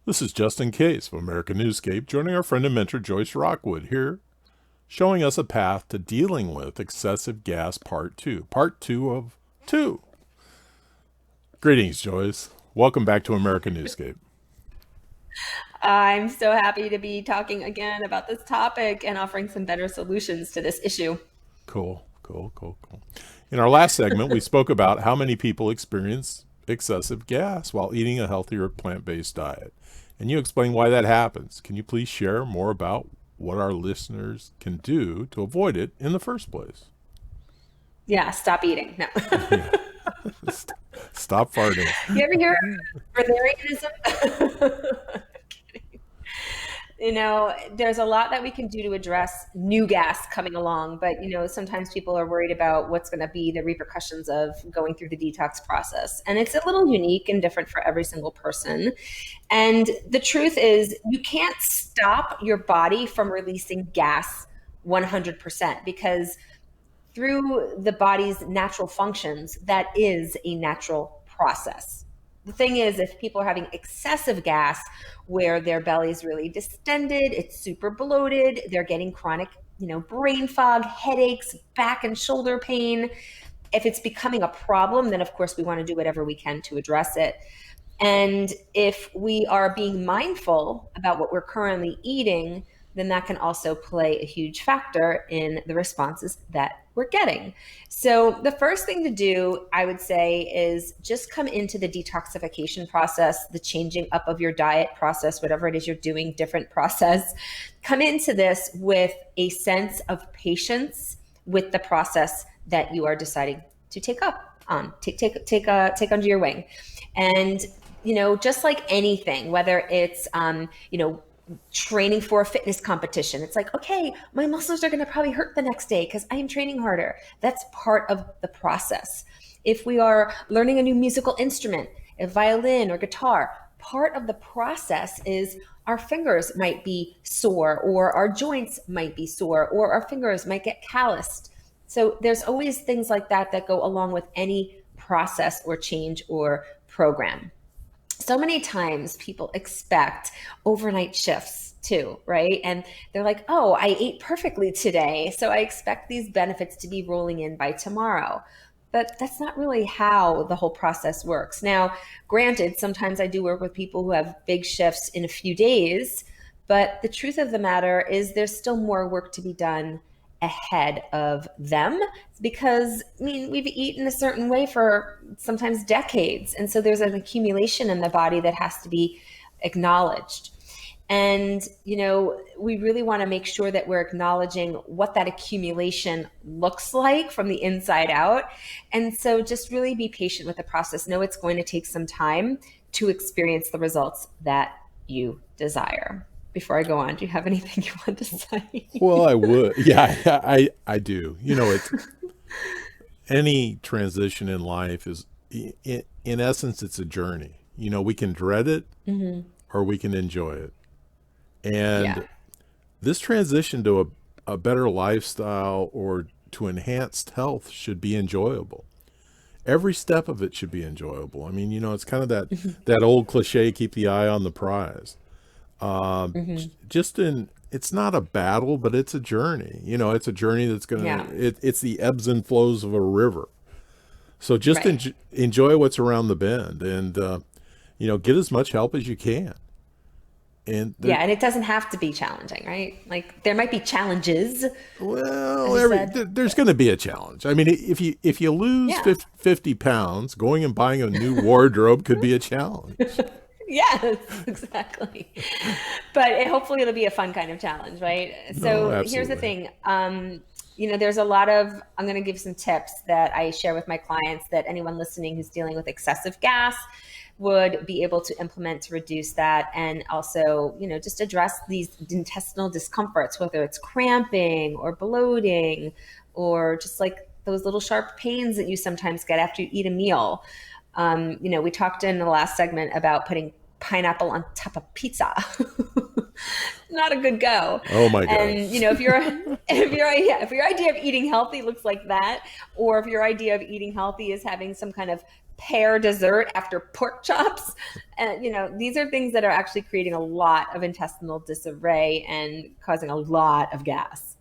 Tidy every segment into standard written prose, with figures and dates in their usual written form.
This is Justin Case of American Newscape, joining our friend and mentor Joyce Rockwood here, showing us a path to dealing with excessive gas part 2. Part 2 of 2. Greetings, Joyce. Welcome back to American Newscape. I'm so happy to be talking again about this topic and offering some better solutions to this issue. Cool. In our last segment, we spoke about how many people experience excessive gas while eating a healthier plant-based diet. And you explained why that happens. Can you please share more about what our listeners can do to avoid it in the first place? Yeah, stop eating. No. Yeah. Stop farting. You ever hear of breatharianism? There's a lot that we can do to address new gas coming along, but sometimes people are worried about what's going to be the repercussions of going through the detox process. And it's a little unique and different for every single person. And the truth is, you can't stop your body from releasing gas 100% because through the body's natural functions, that is a natural process. The thing is, if people are having excessive gas where their belly is really distended, it's super bloated, they're getting chronic, brain fog, headaches, back and shoulder pain. If it's becoming a problem, then of course we want to do whatever we can to address it. And if we are being mindful about what we're currently eating, then that can also play a huge factor in the responses that we're getting. So the first thing to do, I would say, is just come into the detoxification process, the changing up of your diet process, whatever it is you're doing, different process. Come into this with a sense of patience with the process that you are deciding to take up on, take under your wing. And just like anything, whether it's training for a fitness competition. It's like, okay, my muscles are going to probably hurt the next day because I am training harder. That's part of the process. If we are learning a new musical instrument, a violin or guitar, part of the process is our fingers might be sore or our joints might be sore or our fingers might get calloused. So there's always things like that that go along with any process or change or program. So many times people expect overnight shifts too, right? And they're like, oh, I ate perfectly today, so I expect these benefits to be rolling in by tomorrow. But that's not really how the whole process works. Now, granted, sometimes I do work with people who have big shifts in a few days, but the truth of the matter is there's still more work to be done ahead of them because we've eaten a certain way for sometimes decades, and so there's an accumulation in the body that has to be acknowledged. And we really want to make sure that we're acknowledging what that accumulation looks like from the inside out. And so just really be patient with the process. Know it's going to take some time to experience the results that you desire. Before I go on, do you have anything you want to say? Well, I would. Yeah, I do. It's any transition in life is, in essence, it's a journey. We can dread it or we can enjoy it. Yeah. And this transition to a better lifestyle or to enhanced health should be enjoyable. Every step of it should be enjoyable. It's kind of that old cliche, keep the eye on the prize. It's not a battle, but it's a journey. It's a journey that's Yeah. it's the ebbs and flows of a river. So just Right. enjoy what's around the bend and, get as much help as you can. And Yeah, and it doesn't have to be challenging, right? Like there might be challenges, as well, you said. there's going to be a challenge. If you lose Yeah. 50 pounds, going and buying a new wardrobe could be a challenge. Yes, exactly. But hopefully it'll be a fun kind of challenge, right? No, So here's the absolutely. thing. There's a lot of, I'm going to give some tips that I share with my clients that anyone listening who's dealing with excessive gas would be able to implement to reduce that. And also, just address these intestinal discomforts, whether it's cramping or bloating, or just like those little sharp pains that you sometimes get after you eat a meal. We talked in the last segment about putting pineapple on top of pizza. Not a good go. Oh my And gosh. if your idea of eating healthy looks like that, or if your idea of eating healthy is having some kind of pear dessert after pork chops. And, these are things that are actually creating a lot of intestinal disarray and causing a lot of gas.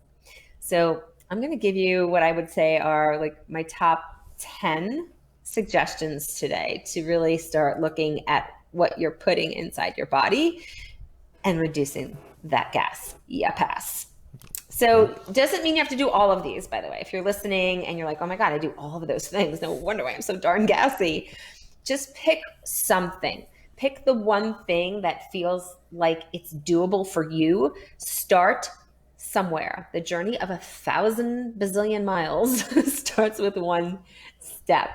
So I'm going to give you what I would say are like my top 10 suggestions today to really start looking at what you're putting inside your body and reducing that gas. Yeah, pass. So doesn't mean you have to do all of these, by the way. If you're listening and you're like, oh my God, I do all of those things. No wonder why I'm so darn gassy. Just pick something. Pick the one thing that feels like it's doable for you. Start somewhere. The journey of 1,000 bazillion miles starts with one step.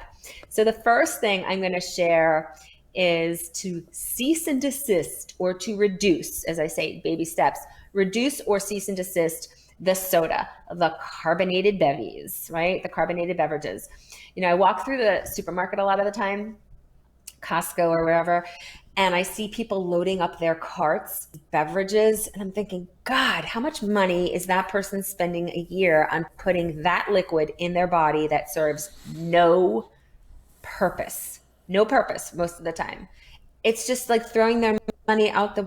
So the first thing I'm going to share is to cease and desist, or to reduce, as I say, baby steps, reduce or cease and desist the soda, the carbonated bevies, right? The carbonated beverages. I walk through the supermarket a lot of the time, Costco or wherever, and I see people loading up their carts, beverages, and I'm thinking, God, how much money is that person spending a year on putting that liquid in their body that serves no purpose? No purpose most of the time. It's just like throwing their money out the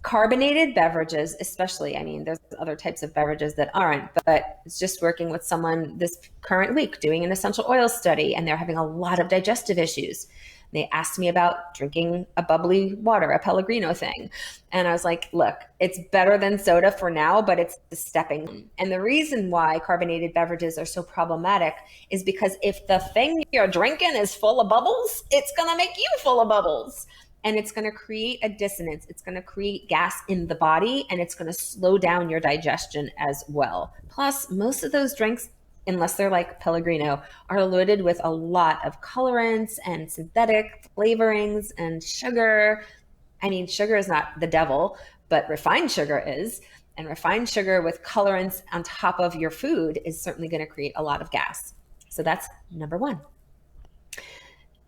carbonated beverages, especially. I mean, there's other types of beverages that aren't, but it's just working with someone this current week doing an essential oil study, and they're having a lot of digestive issues. They asked me about drinking a bubbly water, a Pellegrino thing. And I was like, look, it's better than soda for now, but it's stepping. And the reason why carbonated beverages are so problematic is because if the thing you're drinking is full of bubbles, it's going to make you full of bubbles. And it's going to create a dissonance. It's going to create gas in the body, and it's going to slow down your digestion as well. Plus, most of those drinks, unless they're like Pellegrino, are loaded with a lot of colorants and synthetic flavorings and sugar. I mean, sugar is not the devil, but refined sugar is. And refined sugar with colorants on top of your food is certainly going to create a lot of gas. So that's number one.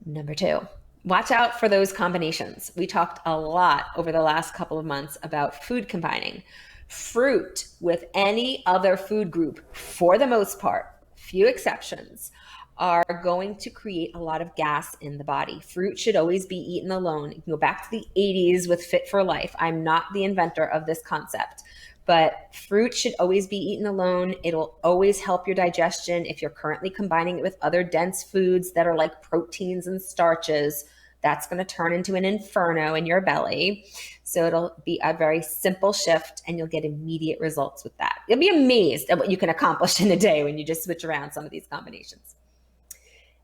Number two, watch out for those combinations. We talked a lot over the last couple of months about food combining. Fruit with any other food group, for the most part, few exceptions, are going to create a lot of gas in the body. Fruit should always be eaten alone. You can go back to the 80s with Fit for Life. I'm not the inventor of this concept, but fruit should always be eaten alone. It'll always help your digestion. If you're currently combining it with other dense foods that are like proteins and starches, that's going to turn into an inferno in your belly. So it'll be a very simple shift, and you'll get immediate results with that. You'll be amazed at what you can accomplish in a day when you just switch around some of these combinations.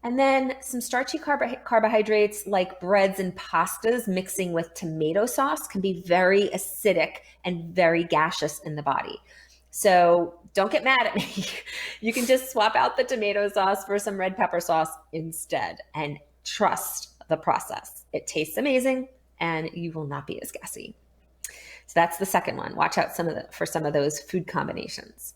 And then some starchy carbohydrates like breads and pastas mixing with tomato sauce can be very acidic and very gaseous in the body. So don't get mad at me. You can just swap out the tomato sauce for some red pepper sauce instead, and trust the process. It tastes amazing, and you will not be as gassy. So that's the second one. Watch out for some of those food combinations.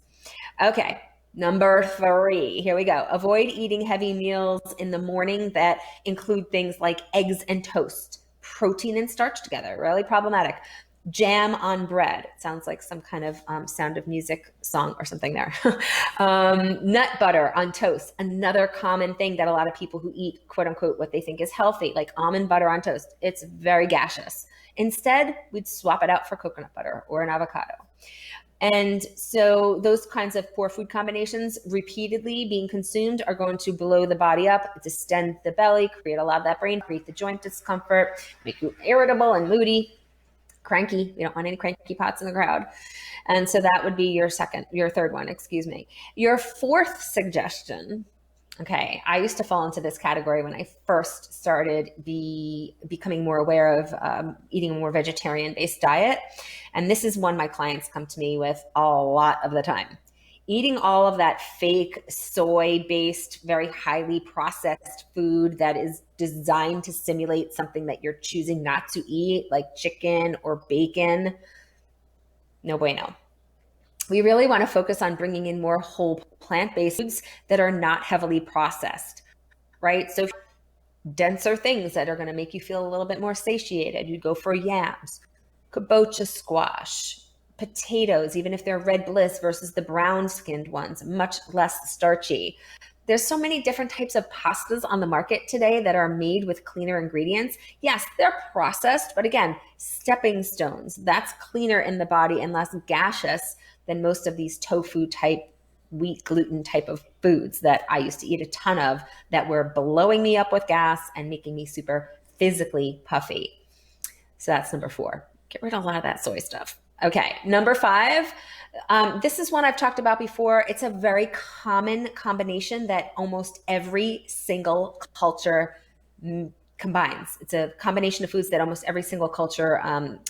Okay, number 3. Here we go. Avoid eating heavy meals in the morning that include things like eggs and toast, protein and starch together. Really problematic. Jam on bread. It sounds like some kind of Sound of Music song or something there. Nut butter on toast. Another common thing that a lot of people who eat, quote unquote, what they think is healthy, like almond butter on toast, it's very gaseous. Instead, we'd swap it out for coconut butter or an avocado. And so those kinds of poor food combinations repeatedly being consumed are going to blow the body up, distend the belly, create a lot of that brain, create the joint discomfort, make you irritable and moody, cranky. We don't want any cranky pots in the crowd. And so that would be your third one, excuse me. Your fourth suggestion. Okay, I used to fall into this category when I first started becoming more aware of eating a more vegetarian-based diet. And this is one my clients come to me with a lot of the time. Eating all of that fake soy-based, very highly processed food that is designed to simulate something that you're choosing not to eat, like chicken or bacon, no bueno. We really want to focus on bringing in more whole plant-based foods that are not heavily processed, right? So denser things that are going to make you feel a little bit more satiated. You go for yams, kabocha squash, potatoes, even if they're red bliss versus the brown skinned ones, much less starchy. There's so many different types of pastas on the market today that are made with cleaner ingredients. Yes, they're processed, but again, stepping stones. That's cleaner in the body and less gaseous than most of these tofu type, wheat gluten type of foods that I used to eat a ton of, that were blowing me up with gas and making me super physically puffy. So that's number 4. Get rid of a lot of that soy stuff. Okay, number 5. This is one I've talked about before. It's a very common combination that almost every single culture combines. It's a combination of foods that almost every single culture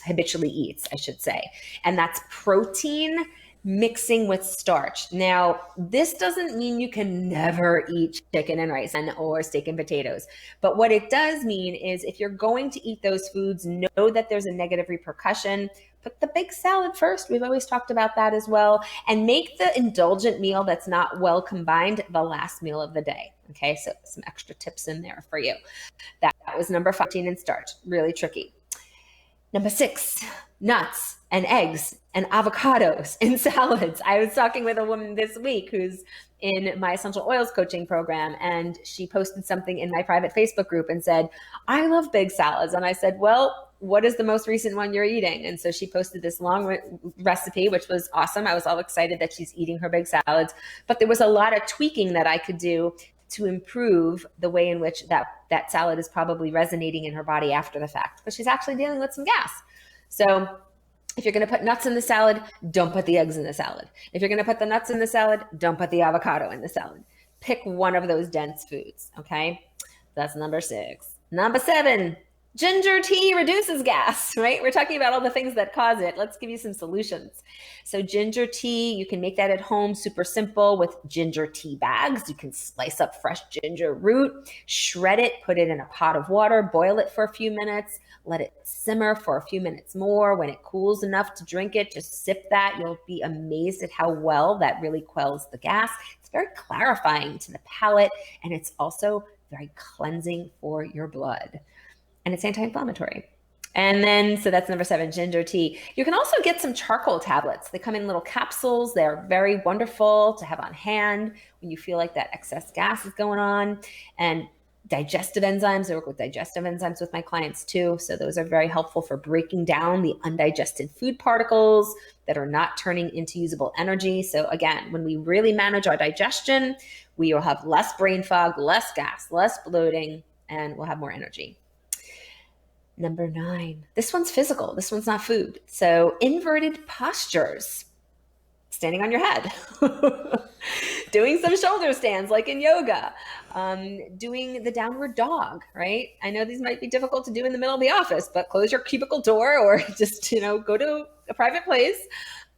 habitually eats, I should say. And that's protein mixing with starch. Now, this doesn't mean you can never eat chicken and rice or steak and potatoes. But what it does mean is if you're going to eat those foods, know that there's a negative repercussion. Put the big salad first. We've always talked about that as well. And make the indulgent meal that's not well combined the last meal of the day. Okay, so some extra tips in there for you. That was number 15 in starch. Really tricky. Number 6, nuts and eggs and avocados in salads. I was talking with a woman this week who's in my essential oils coaching program, and she posted something in my private Facebook group and said, I love big salads. And I said, well, what is the most recent one you're eating? And so she posted this long recipe, which was awesome. I was all excited that she's eating her big salads, but there was a lot of tweaking that I could do to improve the way in which that salad is probably resonating in her body after the fact, because she's actually dealing with some gas. So if you're going to put nuts in the salad, don't put the eggs in the salad. If you're going to put the nuts in the salad, don't put the avocado in the salad. Pick one of those dense foods, okay? That's number 6. Number 7, ginger tea reduces gas, right? We're talking about all the things that cause it. Let's give you some solutions. So ginger tea, you can make that at home, super simple, with ginger tea bags. You can slice up fresh ginger root, shred it, put it in a pot of water, boil it for a few minutes, let it simmer for a few minutes more. When it cools enough to drink it, just sip that. You'll be amazed at how well that really quells the gas. It's very clarifying to the palate, and it's also very cleansing for your blood. And it's anti-inflammatory. And then, so that's number 7, ginger tea. You can also get some charcoal tablets. They come in little capsules. They're very wonderful to have on hand when you feel like that excess gas is going on. And digestive enzymes, I work with digestive enzymes with my clients too. So those are very helpful for breaking down the undigested food particles that are not turning into usable energy. So again, when we really manage our digestion, we will have less brain fog, less gas, less bloating, and we'll have more energy. Number 9, this one's physical. This one's not food. So inverted postures, standing on your head, doing some shoulder stands like in yoga, doing the downward dog, right? I know these might be difficult to do in the middle of the office, but close your cubicle door or just, go to a private place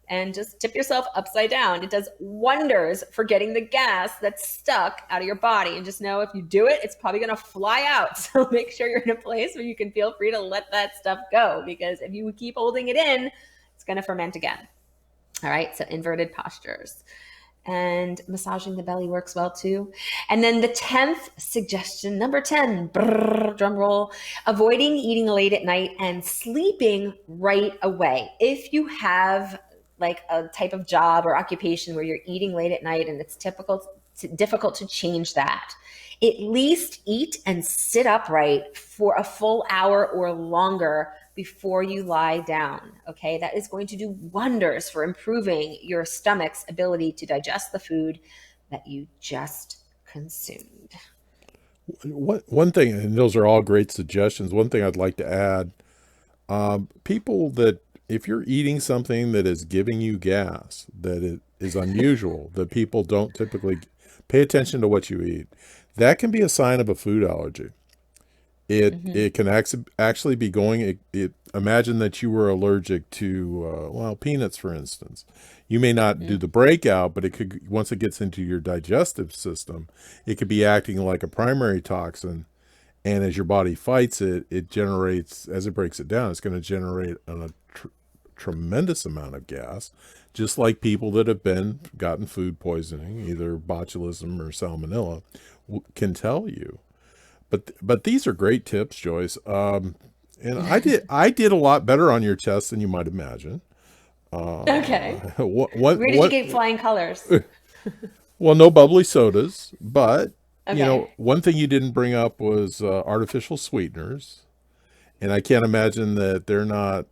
and just tip yourself upside down. It does wonders for getting the gas that's stuck out of your body. And just know if you do it, it's probably going to fly out. So make sure you're in a place where you can feel free to let that stuff go, because if you keep holding it in, it's going to ferment again. All right, so inverted postures. And massaging the belly works well too. And then the 10th suggestion, number 10, drum roll, avoiding eating late at night and sleeping right away. If you have like a type of job or occupation where you're eating late at night and it's difficult to change that, at least eat and sit upright for a full hour or longer before you lie down, okay? That is going to do wonders for improving your stomach's ability to digest the food that you just consumed. One thing, and those are all great suggestions, one thing I'd like to add, people that, if you're eating something that is giving you gas, that it is unusual, that people don't typically pay attention to what you eat, that can be a sign of a food allergy. It can actually be going, imagine that you were allergic to, peanuts, for instance. You may not do the breakout, but it could, once it gets into your digestive system, it could be acting like a primary toxin. And as your body fights it, it generates, as it breaks it down, it's going to generate a tremendous amount of gas, just like people that have gotten food poisoning, either botulism or salmonella, can tell you. But these are great tips, Joyce. And I did a lot better on your test than you might imagine. Okay. Where did you get flying colors? Well, no bubbly sodas, but Okay. one thing you didn't bring up was artificial sweeteners, and I can't imagine that they're not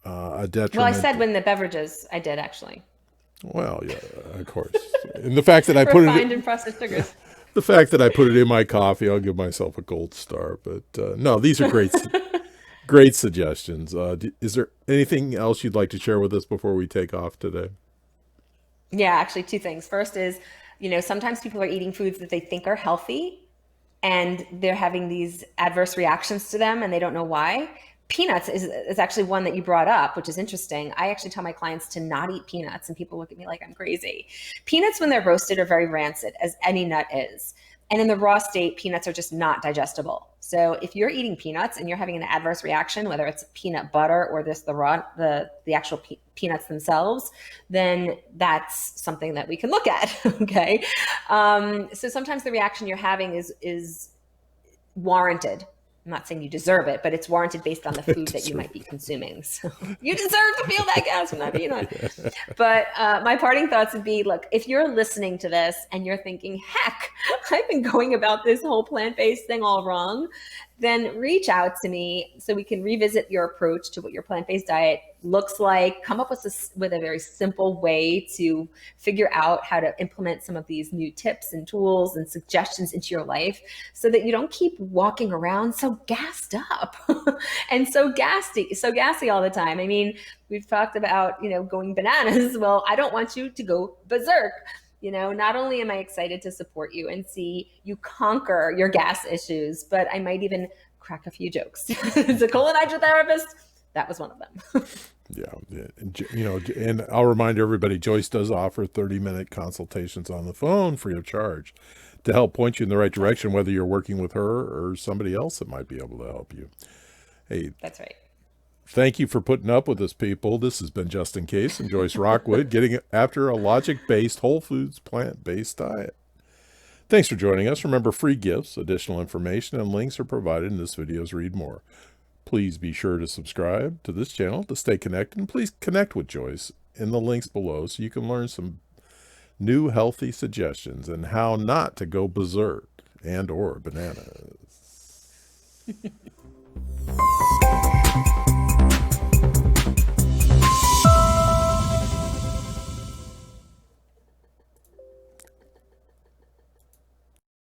a Well, I detriment. said when the beverages, I did actually. Well, yeah, of course. And the fact that I put it, Refined and processed sugars. the fact that I put it in my coffee, I'll give myself a gold star. But no, these are great suggestions. Is there anything else you'd like to share with us before we take off today? Yeah, actually, two things. First is, sometimes people are eating foods that they think are healthy and they're having these adverse reactions to them and they don't know why. Peanuts is actually one that you brought up, which is interesting. I actually tell my clients to not eat peanuts, and people look at me like I'm crazy. Peanuts, when they're roasted, are very rancid, as any nut is. And in the raw state, peanuts are just not digestible. So if you're eating peanuts and you're having an adverse reaction, whether it's peanut butter or the actual peanuts themselves, then that's something that we can look at. Okay. So sometimes the reaction you're having is warranted. I'm not saying you deserve it, but it's warranted based on the food that you might be consuming. So you deserve to feel that gas from that peanut. But my parting thoughts would be, look, if you're listening to this and you're thinking, heck, I've been going about this whole plant-based thing all wrong, then reach out to me so we can revisit your approach to what your plant-based diet looks like, come up with a very simple way to figure out how to implement some of these new tips and tools and suggestions into your life so that you don't keep walking around so gassed up and so gassy all the time. I mean, we've talked about, going bananas. Well, I don't want you to go berserk. Not only am I excited to support you and see you conquer your gas issues, but I might even crack a few jokes. As a colon hydrotherapist, that was one of them. Yeah. And I'll remind everybody, Joyce does offer 30-minute consultations on the phone free of charge to help point you in the right direction, whether you're working with her or somebody else that might be able to help you. Hey, That's right. thank you for putting up with us, people. This has been Justin Case and Joyce Rockwood getting after a logic-based, whole foods, plant-based diet. Thanks for joining us. Remember, free gifts, additional information, and links are provided in this video's Read More. Please be sure to subscribe to this channel to stay connected, and please connect with Joyce in the links below so you can learn some new healthy suggestions and how not to go berserk and or bananas.